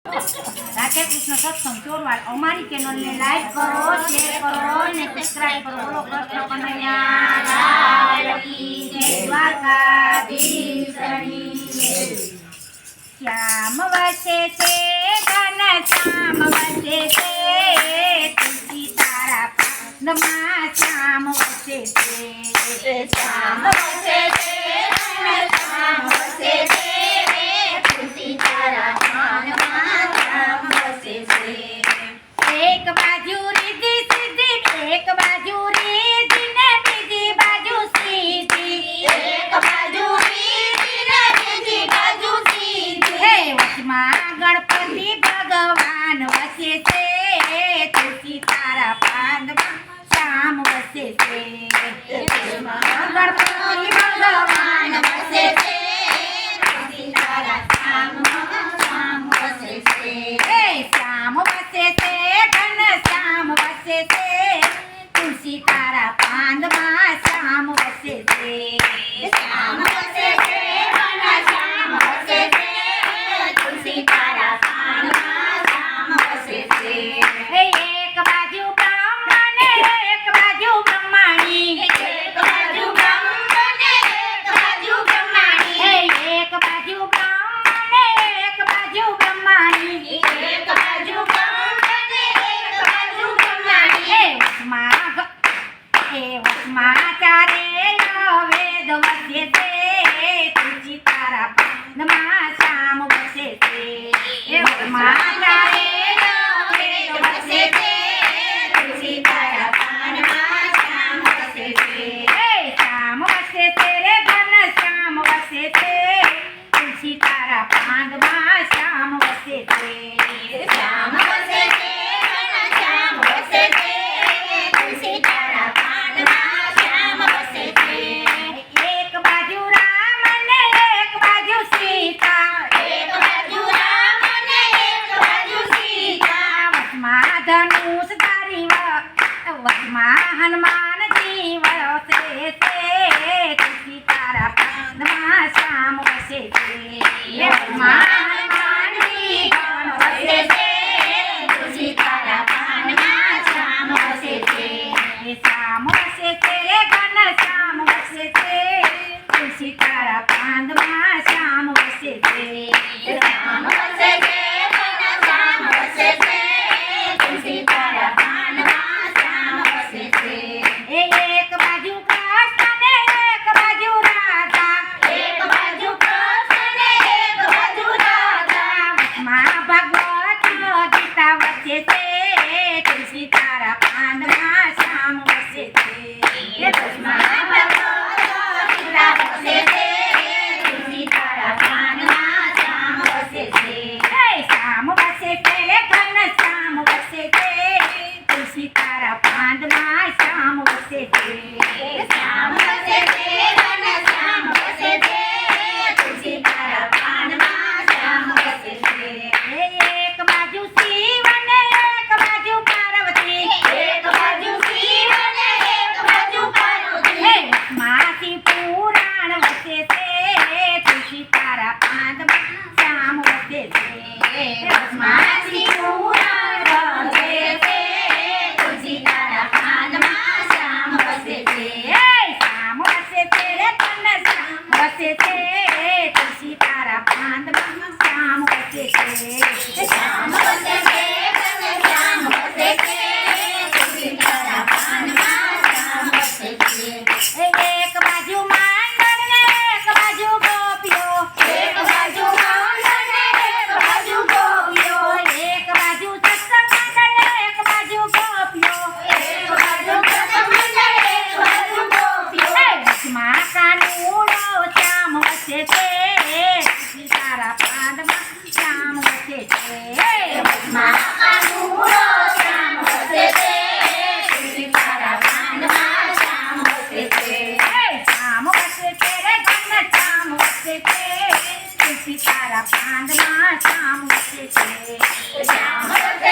રાધે કૃષ્ણ સત્સંગ ચોરવાડ અમારી ચેનલને લાઈક કરો, શેર કરો અને સબસ્ક્રાઇબ કરો. બોલો કૃષ્ણ કનૈયા લાલ કી જય. દ્વારકાધીશની શ્યામ વસે છે ઘન શ્યામ વસે છે, તુલસી તારા પાનમાં શ્યામ વસે છે. શ્યામ વસે છે ઘન શ્યામ વસે છે, તુલસી તારા પાનમાં શ્યામ વસે છે. એક બાજુ રીધી સીધી, એક બાજુ રીધી ને બીજી બાજુ સીધી, એક બાજુ રીધી ને બીજી બાજુ સીધી. હે વચમાં ગણપતિ ભગવાન વસે છે, તુલસી તારા પાનમાં શ્યામ વસે છે. ગણપતિ ભગવાન વસે છે, તુલસી તારા પાનમાં શ્યામ વસે છે. હે શ્યામ વસે છે ઘન શ્યામ વસે છે, તુલસી તારા પાનમાં શ્યામ વસે છે. શ્યામ વસે છે ઘન શ્યામ વસે છે, તુલસી તારા પાનમાં શ્યામ વસે છે. હે એક બાજુ બ્રહ્મ ને એક બાજુ બ્રહ્માણી, એક બાજુ બ્રહ્મ ને એક બાજુ બ્રહ્માણી. હે એક બાજુ બ્રહ્મ ને એક બાજુ બ્રહ્માણી, એક બાજુ બ્રહ્મ ને એક બાજુ બ્રહ્માણી. હે વચમાં ચારે વેદ વસે છે, તુલસી તારા પાનમાં શ્યામ વસે છે. હે વચમાં ચારે વેદ વસે છે, તુલસી તારા પાનમાં શ્યામ વસે છે. હે શ્યામ વસે છે રે ઘન શ્યામ વસે છે, તુલસી તારા પાનમાં શ્યામ વસે છે. શ્યામ વસે છે ઘન શ્યામ વસે છે, તુલસી તારા પાનમાં શ્યામ વસે છે. એક બાજુ રામ ને એક બાજુ સીતા, એક બાજુ રામ ને એક બાજુ સીતા. વચમાં ધનુષ ધારી વચમાં હનુમાનજી વસે છે, તુલસી તારા પાનમાં શ્યામ વસે છે. વચમાં હનુમાનજી વસે છે, તુલસી તારા પાનમાં શ્યામ વસે છે. શ્યામ વસે છે ઘન શ્યામ વસે છે, તુલસી તારા પાનમાં શ્યામ વસે છે. શ્યામ વસે છે ઘન શ્યામ વસે છે, તુલસી તારા પાનમાં શ્યામ વસે છે. એક બાજુ કૃષ્ણ ને એક બાજુ રાધા, એક બાજુ કૃષ્ણ ને એક બાજુ રાધા. વચમાં ભગવત ગીતા વસે છે, તુલસી તારા પાનમાં શ્યામ વસે છે. વચમાં ભગવત ગીતા વસે છે, તુલસી તારા પાનમાં શ્યામ વસે છે. હે શ્યામ વસે છે ઘન શ્યામ વસે છે, તુલસી તારા પાનમાં શ્યામ વસે છે. શ્યામ વસે છે ઘન શ્યામ વસે છે, તુલસી તારા પાનમાં શ્યામ વસે છે. એક બાજુ શિવ ને એક બાજુ પાર્વતી, એક બાજુ શિવ ને એક બાજુ પાર્વતી. હે વચમાંથી પુરાણ વસે છે, તુલસી તારા પાનમાં શ્યામ વસે છે. વચમાંથી પુરાણ વસે છે, તુલસી તારા પાનમાં શ્યામ વસે છે. શ્યામ વસે છે રે ઘન શ્યામ વસે છે, તુલસી તારા પાનમાં શ્યામ વસે છે. શ્યામ વસે છે ઘન શ્યામ વસે છે, તુલસી તારા પાનમાં શ્યામ વસે છે. એક બાજુ માંડણ ને એક બાજુ ગોપીઓ, એક બાજુ માંડણ ને એક બાજુ ગોપીઓ. એક બાજુ સત્સંગ મંડળ ને એક બાજુ ગોપીઓ, એક બાજુ સત્સંગ મંડળ એક બાજુ ગોપીઓ. વચમાં કાનુડો શ્યામ વસે છે, તુલસી તારા પાનમાં શ્યામ વસે છે. વચમાં કાનુડો શ્યામ વસે છે, તુલસી તારા પાનમાં શ્યામ વસે છે. શ્યામ વસે છે રે ઘન શ્યામ વસે છે, તુલસી તારા પાનમાં શ્યામ વસે છે. શ્યામ વસે